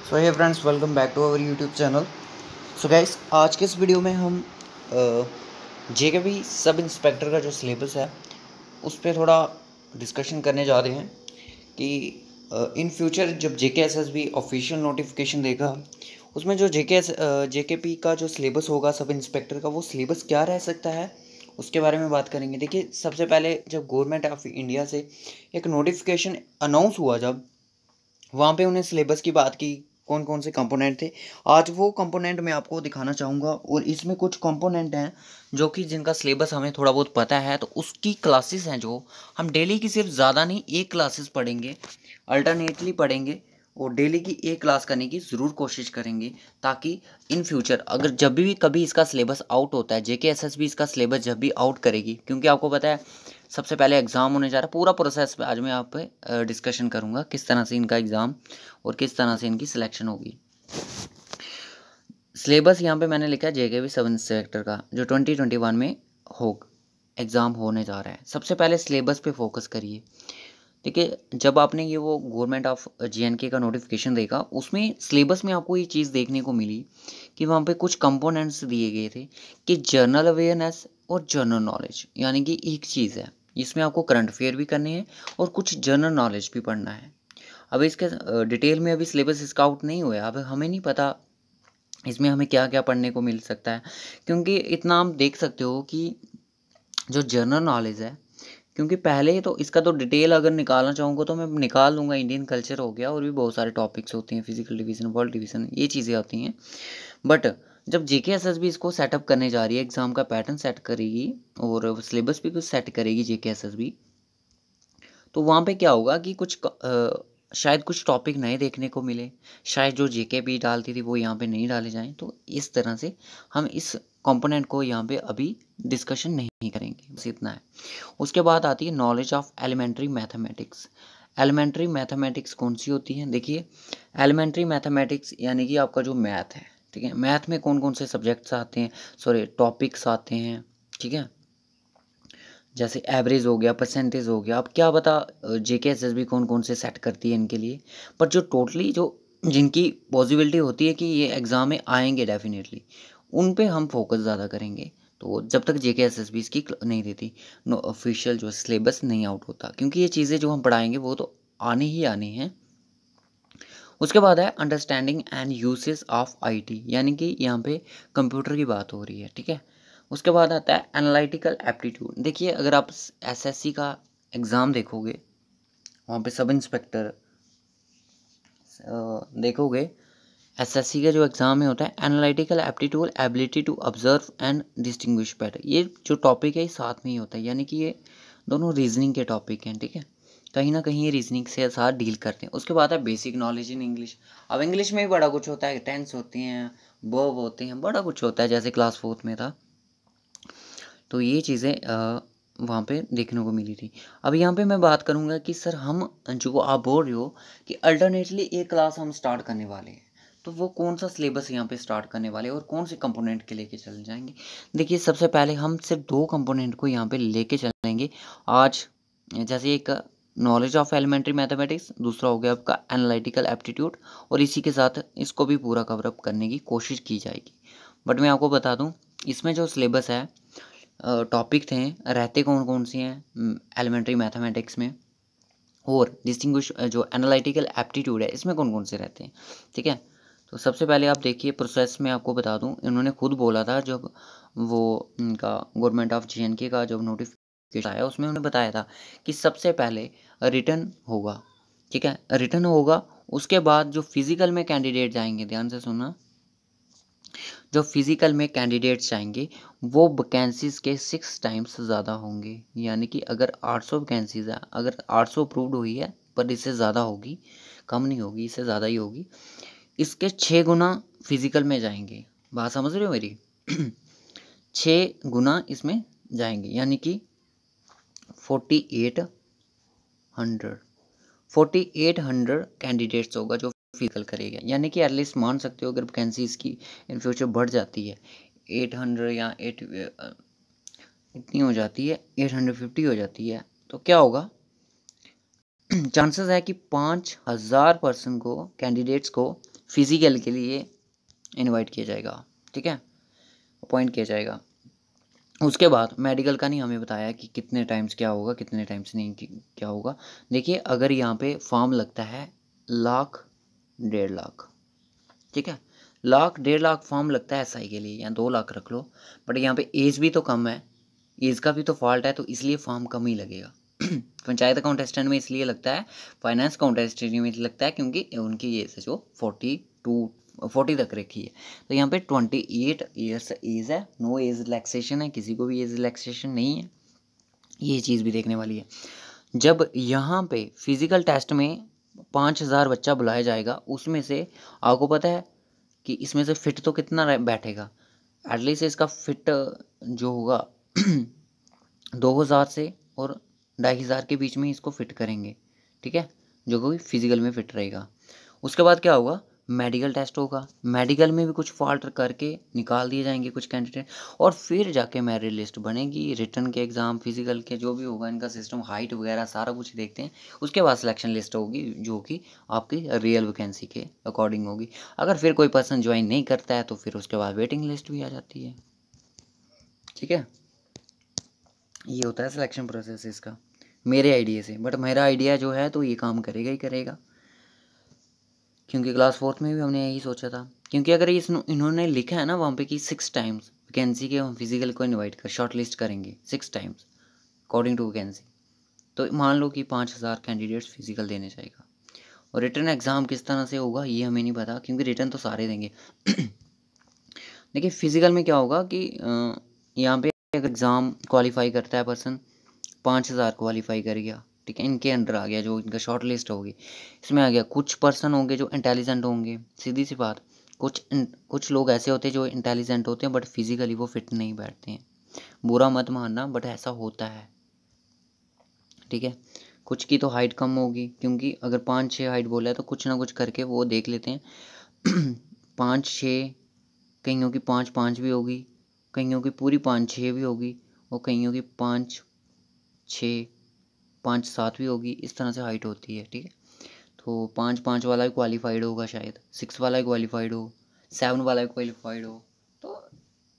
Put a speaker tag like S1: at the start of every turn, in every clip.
S1: So hey friends, welcome back to our YouTube channel. So guys, आज के इस video में हम जेकेपी सब इंस्पेक्टर का जो सिलेबस है उस पर थोड़ा डिस्कशन करने जा रहे हैं कि इन फ्यूचर जब जेकेएसएसबी ऑफिशियल नोटिफिकेशन देगा उसमें जो जेकेपी का जो सिलेबस होगा सब इंस्पेक्टर का, वो सिलेबस क्या रह सकता है उसके बारे में बात करेंगे। देखिए, सबसे पहले जब गवर्नमेंट ऑफ इंडिया से एक नोटिफिकेशन अनाउंस हुआ, जब वहाँ पे उन्हें सिलेबस की बात की, कौन कौन से कंपोनेंट थे, आज वो कंपोनेंट मैं आपको दिखाना चाहूँगा। और इसमें कुछ कंपोनेंट हैं जो कि जिनका सिलेबस हमें थोड़ा बहुत पता है, तो उसकी क्लासेस हैं जो हम डेली की सिर्फ ज़्यादा नहीं एक क्लासेस पढ़ेंगे, अल्टरनेटली पढ़ेंगे और डेली की एक क्लास करने की ज़रूर कोशिश करेंगे, ताकि इन फ्यूचर अगर जब भी कभी इसका सिलेबस आउट होता है, जेकेएसएसबी इसका सिलेबस जब भी आउट करेगी, क्योंकि आपको पता है सबसे पहले एग्ज़ाम होने जा रहा है, पूरा प्रोसेस पे आज मैं आप पे डिस्कशन करूँगा किस तरह से इनका एग्ज़ाम और किस तरह से इनकी सिलेक्शन होगी। सिलेबस यहाँ पे मैंने लिखा है जेकेपी सब इंस्पेक्टर का, जो 2021 में हो एग्ज़ाम होने जा रहा है। सबसे पहले सिलेबस पे फोकस करिए। देखिए, जब आपने ये वो गवर्नमेंट ऑफ जेएनके का नोटिफिकेशन देखा, उसमें सिलेबस में आपको ये चीज़ देखने को मिली कि वहाँ पे कुछ कंपोनेंट्स दिए गए थे कि जनरल अवेयरनेस और जनरल नॉलेज, यानी कि एक चीज़ है इसमें आपको करंट अफेयर भी करने हैं और कुछ जनरल नॉलेज भी पढ़ना है। अब इसके डिटेल में अभी सिलेबस इसका आउट नहीं हुआ है, अब हमें नहीं पता इसमें हमें क्या क्या पढ़ने को मिल सकता है, क्योंकि इतना आप देख सकते हो कि जो जनरल नॉलेज है, क्योंकि पहले तो इसका तो डिटेल अगर निकालना चाहूँगा तो मैं निकाल लूँगा। इंडियन कल्चर हो गया और भी बहुत सारे टॉपिक्स होते हैं, फिजिकल डिवीजन, वर्ल्ड डिवीजन, ये चीज़ें आती हैं। बट जब जेकेएसएसबी इसको सेटअप करने जा रही है, एग्ज़ाम का पैटर्न सेट करेगी और सिलेबस भी कुछ सेट करेगी जेकेएसएसबी, तो वहाँ पे क्या होगा कि कुछ शायद कुछ टॉपिक नए देखने को मिले, शायद जो जेकेपी डालती थी वो यहाँ पे नहीं डाले जाएँ। तो इस तरह से हम इस कंपोनेंट को यहाँ पे अभी डिस्कशन नहीं करेंगे, बस इतना है। उसके बाद आती है knowledge of elementary mathematics. Elementary mathematics कौन सी होती है? देखिए, एलिमेंट्री मैथमेटिक्स यानी कि आपका जो मैथ है, ठीक है, मैथ में कौन कौन से सब्जेक्ट्स आते हैं, सॉरी टॉपिक्स आते हैं, ठीक है, जैसे एवरेज हो गया, परसेंटेज हो गया। अब क्या बता जेकेएसएसबी कौन कौन से सेट करती है इनके लिए, पर जो टोटली जो जिनकी पॉसिबिलिटी होती है कि ये एग्ज़ाम में आएंगे डेफिनेटली, उन पे हम फोकस ज़्यादा करेंगे। तो जब तक जेकेएसएसबी इसकी नहीं देती, नो ऑफिशियल जो सिलेबस नहीं आउट होता, क्योंकि ये चीज़ें जो हम पढ़ाएंगे वो तो आनी ही आनी हैं। उसके बाद है understanding and uses of IT, यानी कि यहाँ पे कंप्यूटर की बात हो रही है, ठीक है। उसके बाद आता है एनालिटिकल एप्टीट्यूड। देखिए, अगर आप एसएससी का एग्ज़ाम देखोगे, वहाँ पे सब इंस्पेक्टर देखोगे, एसएससी का जो एग्ज़ाम में होता है analytical aptitude, ability to observe and distinguish pattern, ये जो टॉपिक है ये साथ में ही होता है, यानी कि ये दोनों रीजनिंग के टॉपिक हैं, ठीक है। कहीं ना कहीं ये रीजनिंग से साथ डील करते हैं। उसके बाद है बेसिक नॉलेज इन इंग्लिश। अब इंग्लिश में भी बड़ा कुछ होता है, टेंस होती हैं, वर्ब होते हैं, बड़ा कुछ होता है, जैसे क्लास 4 में था। तो ये चीज़ें वहाँ पे देखने को मिली थी। अब यहाँ पे मैं बात करूँगा कि सर हम जो आप बोल रहे हो कि अल्टरनेटली एक क्लास हम स्टार्ट करने वाले हैं, तो वो कौन सा सिलेबस यहाँ पे स्टार्ट करने वाले हैं और कौन से कंपोनेंट के लेके चल जाएंगे। देखिए, सबसे पहले हम सिर्फ 2 कंपोनेंट को यहाँ पे लेके चलेंगे आज। जैसे एक नॉलेज ऑफ एलिमेंट्री मैथमेटिक्स, दूसरा हो गया आपका एनालिटिकल एप्टीट्यूड, और इसी के साथ इसको भी पूरा कवर अप करने की कोशिश की जाएगी। बट मैं आपको बता दूँ, इसमें जो सिलेबस है, टॉपिक थे रहते कौन कौन से हैं एलिमेंट्री मैथमेटिक्स में, और डिस्टिंग्विश जो एनालिटिकल एप्टीट्यूड है इसमें कौन कौन से रहते हैं, ठीक है। तो सबसे पहले आप देखिए, प्रोसेस में आपको बता दूं, इन्होंने खुद बोला था जब वो इनका गवर्नमेंट ऑफ जेएनके का जब नोटिफिकेशन आया, उसमें उन्होंने बताया था कि सबसे पहले रिटर्न होगा, ठीक है, रिटर्न होगा। उसके बाद जो फिजिकल में कैंडिडेट जाएंगे, ध्यान से सुनना, जो फिजिकल में कैंडिडेट्स जाएंगे वो वैकेंसीज़ के 6 टाइम्स ज़्यादा होंगे। यानी कि अगर 800 वैकेंसीज़ है, अगर 800 अप्रूव्ड हुई है, पर इससे ज़्यादा होगी, कम नहीं होगी, इससे ज़्यादा ही होगी, इसके 6 गुना फिजिकल में जाएंगे। बात समझ रहे हो मेरी? 6 गुना इसमें जाएंगे, यानी कि 4800 कैंडिडेट्स होगा जो फिजिकल करेगा। यानी कि एटलीस्ट मान सकते हो अगर वैकेंसी इसकी इन फ्यूचर बढ़ जाती है 800 या 8 इतनी हो जाती है, 850 हो जाती है, तो क्या होगा, चांसेस है कि 5000 पर्सन को, कैंडिडेट्स को फिजिकल के लिए इनवाइट किया जाएगा, ठीक है, अपॉइंट किया जाएगा। उसके बाद मेडिकल का नहीं हमें बताया कि कितने टाइम्स क्या होगा, कितने टाइम्स नहीं क्या होगा। देखिए अगर यहाँ पे फॉर्म लगता है 1,00,000 1,50,000, ठीक है, 1,00,000 1,50,000 फॉर्म लगता है एसआई के लिए, या 2,00,000 रख लो, बट यहाँ पे एज भी तो कम है, एज का भी तो फॉल्ट है, तो इसलिए फॉर्म कम ही लगेगा। पंचायत अकाउंटेस्टेंट में इसलिए लगता है, फाइनेंस अकाउंटेस्टेंट में लगता है क्योंकि उनकी एज जो 40 तक रखी है। तो यहाँ पे 28 ईयर्स एज है, नो एज रिलैक्सेशन है, किसी को भी एज रिलैक्सेशन नहीं है, ये चीज़ भी देखने वाली है। जब यहाँ पे फिजिकल टेस्ट में 5,000 बच्चा बुलाया जाएगा, उसमें से आपको पता है कि इसमें से फिट तो कितना बैठेगा, एटलीस्ट इसका फिट जो होगा 2,000 से और 2,500 के बीच में इसको फिट करेंगे, ठीक है, जो कोई फिजिकल में फिट रहेगा। उसके बाद क्या होगा, मेडिकल टेस्ट होगा, मेडिकल में भी कुछ फॉल्ट करके निकाल दिए जाएंगे कुछ कैंडिडेट, और फिर जाके मेरिट लिस्ट बनेगी, रिटर्न के एग्ज़ाम, फिजिकल के जो भी होगा इनका सिस्टम, हाइट वगैरह सारा कुछ देखते हैं। उसके बाद सिलेक्शन लिस्ट होगी जो कि आपकी रियल वैकेंसी के अकॉर्डिंग होगी। अगर फिर कोई पर्सन ज्वाइन नहीं करता है तो फिर उसके बाद वेटिंग लिस्ट भी आ जाती है, ठीक है। ये होता है सिलेक्शन प्रोसेस इसका, मेरे आइडिया से, बट मेरा आइडिया जो है तो ये काम करेगा ही करेगा, क्योंकि क्लास 4th में भी हमने यही सोचा था। क्योंकि अगर इन्होंने लिखा है ना वहाँ पे कि 6 टाइम्स वैकेंसी के हम फिजिकल को इनवाइट कर शॉर्ट लिस्ट करेंगे 6 टाइम्स अकॉर्डिंग टू वैकेंसी, तो मान लो कि 5,000 कैंडिडेट्स फिजिकल देने जाएगा। और रिटर्न एग्ज़ाम किस तरह से होगा ये हमें नहीं पता, क्योंकि रिटर्न तो सारे देंगे। देखिए फिजिकल में क्या होगा कि यहाँ पे अगर एग्ज़ाम क्वालिफाई करता है पर्सन, 5,000 क्वालिफाई कर गया, ठीक है, इनके अंडर आ गया, जो इनका शॉर्ट लिस्ट होगी इसमें आ गया। कुछ पर्सन होंगे जो इंटेलिजेंट होंगे, सीधी सी बात, कुछ लोग ऐसे होते हैं जो इंटेलिजेंट होते हैं बट फिजिकली वो फिट नहीं बैठते हैं, बुरा मत मानना बट ऐसा होता है, ठीक है। कुछ की तो हाइट कम होगी, क्योंकि अगर 5-6 हाइट बोला है तो कुछ ना कुछ करके वो देख लेते हैं। 5-6, कईयों की 5-5 भी होगी, कईयों की पूरी 5-6 भी होगी, और कईयों की 5-6 5-7 भी होगी, इस तरह से हाइट होती है, ठीक है। तो 5-5 वाला भी क्वालिफाइड होगा शायद, 6 वाला भी क्वालिफाइड हो, 7 वाला भी क्वालिफाइड हो। तो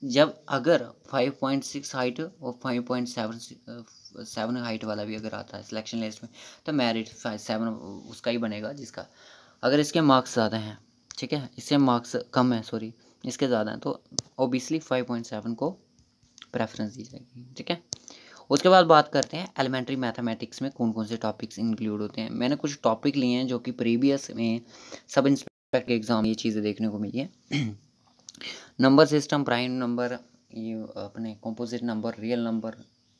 S1: जब अगर 5.6 हाइट और 5.7 हाइट वाला भी अगर आता है सिलेक्शन लिस्ट में, तो मेरिट 7 उसका ही बनेगा जिसका, अगर इसके मार्क्स ज़्यादा हैं, ठीक है, इससे मार्क्स कम है, सॉरी इसके ज़्यादा हैं, तो ओबियसली 5.7 को प्रेफरेंस दी जाएगी, ठीक है। उसके बाद बात करते हैं एलिमेंट्री मैथमेटिक्स में कौन कौन से टॉपिक्स इंक्लूड होते हैं। मैंने कुछ टॉपिक लिए हैं जो कि प्रीवियस में सब इंस्पेक्टर के एग्ज़ाम ये चीज़ें देखने को मिली है। नंबर सिस्टम, प्राइम नंबर, ये अपने कंपोजिट नंबर, रियल नंबर,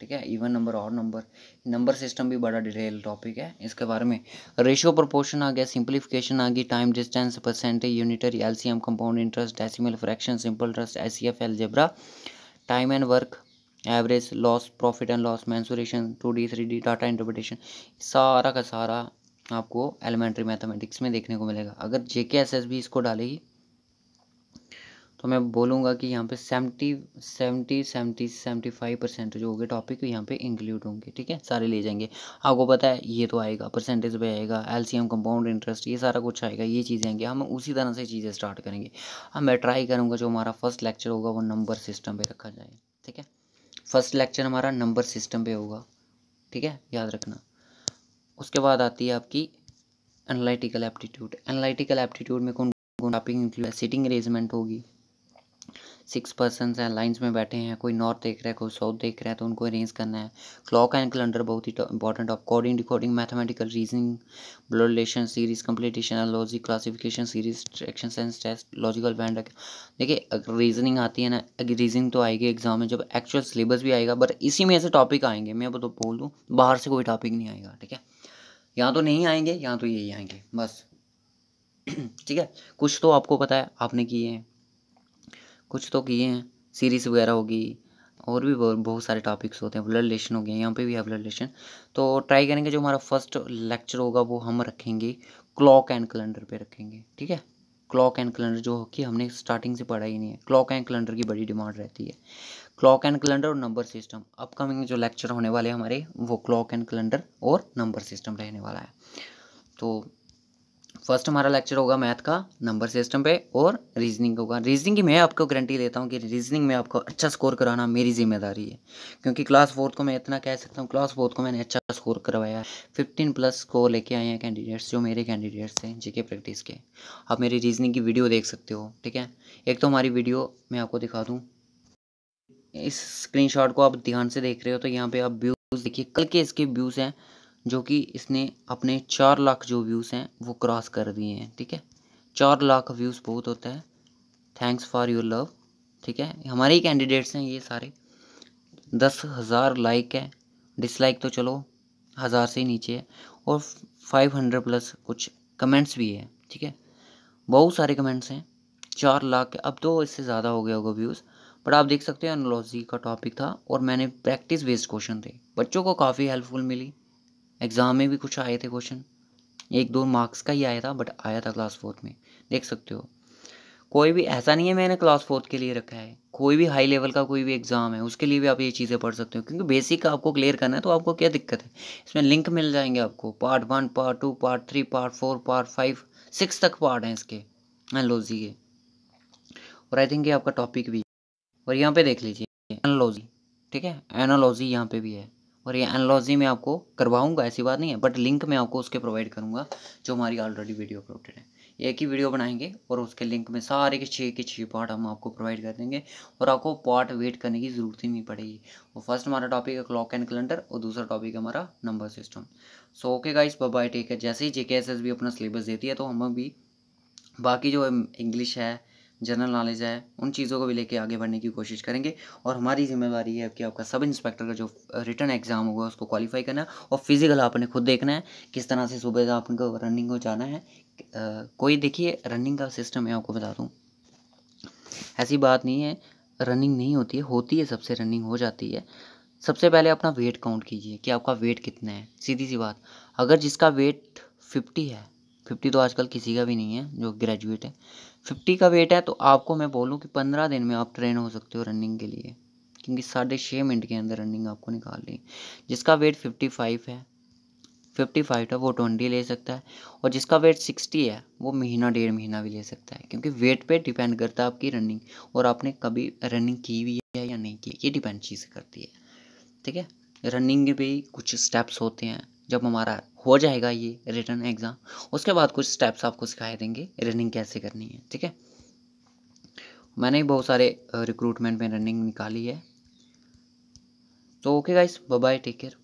S1: ठीक है, even number, odd number. Number system भी बड़ा डिटेल टॉपिक है, इसके बारे में रेशियो प्रोपोर्शन आ गया, सिंप्लीफिकेशन आ गई, time distance, percentage, unitary, LCM, compound interest, decimal fraction, simple interest, HCF, algebra, time and work, average, loss, profit and loss, mensuration, 2D 3D, data interpretation, सारा का सारा आपको एलिमेंट्री मैथमेटिक्स में देखने को मिलेगा। अगर जेके एसएसबी इसको डालेगी तो मैं बोलूँगा कि यहाँ पे 75% जो होंगे टॉपिक यहाँ पे इंक्लूड होंगे, ठीक है, सारे ले जाएंगे। आपको पता है ये तो आएगा, परसेंटेज पे आएगा, एलसीएम, कंपाउंड इंटरेस्ट, ये सारा कुछ आएगा, ये चीज़ें आएंगी। हम उसी तरह से चीज़ें स्टार्ट करेंगे। अब मैं ट्राई करूँगा जो हमारा फर्स्ट लेक्चर होगा वो नंबर सिस्टम पर रखा जाए, ठीक है। फर्स्ट लेक्चर हमारा नंबर सिस्टम पे होगा, ठीक है, याद रखना। उसके बाद आती है आपकी एनालिटिकल एप्टीट्यूड। एनालिटिकल एप्टीट्यूड में कौन कौन टॉपिक इंक्लूड है, सिटिंग अरेंजमेंट होगी, 6 पर्सन्स हैं, लाइंस में बैठे हैं, कोई नॉर्थ देख रहा है, कोई साउथ देख रहा है, तो उनको अरेंज करना है। क्लॉक एंड कैलेंडर बहुत ही important of, coding, decoding, mathematical reasoning, blood relation, series completion, logic, classification, series, action sense test, logical band. देखिए अगर रीजनिंग आती है ना, रीजनिंग तो आएगी एग्जाम में जब एक्चुअल सिलेबस भी आएगा, बट इसी में ऐसे टॉपिक आएंगे, मैं तो बोल दूँ बाहर से कोई टॉपिक नहीं आएगा, ठीक है। यहाँ तो नहीं आएंगे, यहाँ तो यही आएंगे बस। ठीक है, कुछ तो आपको पता है आपने किए हैं, कुछ तो किए हैं, सीरीज़ वगैरह होगी, और भी बहुत सारे टॉपिक्स होते हैं, ब्लड रिलेशन हो गया, यहाँ पे भी है ब्लड रिलेशन। तो ट्राई करेंगे जो हमारा फर्स्ट लेक्चर होगा वो हम रखेंगे क्लॉक एंड कैलेंडर पे रखेंगे, ठीक है। क्लॉक एंड कैलेंडर जो कि हमने स्टार्टिंग से पढ़ा ही नहीं है, क्लॉक एंड कैलेंडर की बड़ी डिमांड रहती है। क्लॉक एंड कैलेंडर और नंबर सिस्टम, अपकमिंग जो लेक्चर होने वाले हैं हमारे वो क्लॉक एंड कैलेंडर और नंबर सिस्टम रहने वाला है। तो फर्स्ट हमारा लेक्चर होगा मैथ का नंबर सिस्टम पे, और रीजनिंग होगा। रीजनिंग की मैं आपको गारंटी देता हूँ कि रीजनिंग में आपको अच्छा स्कोर कराना मेरी जिम्मेदारी है, क्योंकि क्लास फोर्थ को मैं इतना कह सकता हूँ, क्लास फोर्थ को मैंने अच्छा स्कोर करवाया है। 15+ स्कोर लेके आए हैं कैंडिडेट्स, जो मेरे कैंडिडेट्स हैं जीके प्रैक्टिस के। आप मेरी रीजनिंग की वीडियो देख सकते हो, ठीक है। एक तो हमारी वीडियो मैं आपको दिखा दूँ, इस स्क्रीनशॉट को आप ध्यान से देख रहे हो तो यहाँ पे आप व्यूज़ देखिए, कल के इसके व्यूज़ हैं, जो कि इसने अपने 4 लाख जो व्यूज़ हैं वो क्रॉस कर दिए हैं, ठीक है। 4 लाख व्यूज़ बहुत होता है। थैंक्स फॉर योर लव, ठीक है। हमारे ही कैंडिडेट्स हैं ये सारे। 10,000 लाइक है, डिसलाइक तो चलो 1000 से ही नीचे है, और 500+ कुछ कमेंट्स भी है, ठीक है। बहुत सारे कमेंट्स हैं। 4 लाख, अब तो इससे ज़्यादा हो गया होगा व्यूज़, बट आप देख सकते हो एनालॉजी का टॉपिक था, और मैंने प्रैक्टिस बेस्ड क्वेश्चन थे, बच्चों को काफ़ी हेल्पफुल मिली। एग्ज़ाम में भी कुछ आए थे क्वेश्चन, 1-2 मार्क्स का ही आया था, बट आया था क्लास फोर्थ में, देख सकते हो। कोई भी ऐसा नहीं है मैंने क्लास फोर्थ के लिए रखा है, कोई भी हाई लेवल का कोई भी एग्ज़ाम है उसके लिए भी आप ये चीज़ें पढ़ सकते हो, क्योंकि बेसिक आपको क्लियर करना है। तो आपको क्या दिक्कत है, इसमें लिंक मिल जाएंगे आपको, part 1, part 2, part 3, part 4, part 5, 6 तक पार्ट हैं इसके एनालॉजी के, और आई थिंक ये आपका टॉपिक भी है। और यहाँ पे देख लीजिए एनालॉजी, ठीक है, एनालॉजी यहाँ पे भी है, और ये एनालॉजी मैं आपको करवाऊंगा, ऐसी बात नहीं है, बट लिंक मैं आपको उसके प्रोवाइड करूंगा जो हमारी ऑलरेडी वीडियो अपलोडेड है। एक ही वीडियो बनाएंगे और उसके लिंक में सारे के 6 पार्ट हम आपको प्रोवाइड कर देंगे, और आपको पार्ट वेट करने की ज़रूरत ही नहीं पड़ेगी। और फर्स्ट हमारा टॉपिक है क्लॉक एंड कैलेंडर, और दूसरा टॉपिक है हमारा number system. So okay guys, bye bye, take care. जैसे ही JKSS भी अपना सिलेबस देती है तो हम भी बाकी जो इंग्लिश है, जनरल नॉलेज है, उन चीज़ों को भी लेके आगे बढ़ने की कोशिश करेंगे। और हमारी जिम्मेदारी है कि आपका सब इंस्पेक्टर का जो रिटन एग्ज़ाम होगा उसको क्वालिफाई करना है, और फिजिकल आपने खुद देखना है किस तरह से सुबह आपको रनिंग को जाना है। कोई देखिए रनिंग का सिस्टम मैं आपको बता दूँ, ऐसी बात नहीं है रनिंग नहीं होती है, होती है, सबसे रनिंग हो जाती है। सबसे पहले अपना वेट काउंट कीजिए कि आपका वेट कितना है, सीधी सी बात। अगर जिसका वेट 50 है, 50 तो आजकल किसी का भी नहीं है जो ग्रेजुएट है, 50 का वेट है, तो आपको मैं बोलूँ कि 15 दिन में आप ट्रेन हो सकते हो रनिंग के लिए, क्योंकि 6.5 मिनट के अंदर रनिंग आपको निकालनी। जिसका वेट 55 है, 55 है, वो 20 ले सकता है, और जिसका वेट 60 है वो महीना 1.5 महीना भी ले सकता है, क्योंकि वेट पे डिपेंड करता है आपकी रनिंग, और आपने कभी रनिंग की भी है या नहीं की, ये डिपेंड चीज़ करती है, ठीक है। रनिंग के भी कुछ स्टेप्स होते हैं, जब हमारा हो जाएगा ये रिटन एग्ज़ाम, उसके बाद कुछ स्टेप्स आपको सिखाए देंगे रनिंग कैसे करनी है, ठीक है। मैंने भी बहुत सारे रिक्रूटमेंट में रनिंग निकाली है। तो okay guys, bye bye, take care.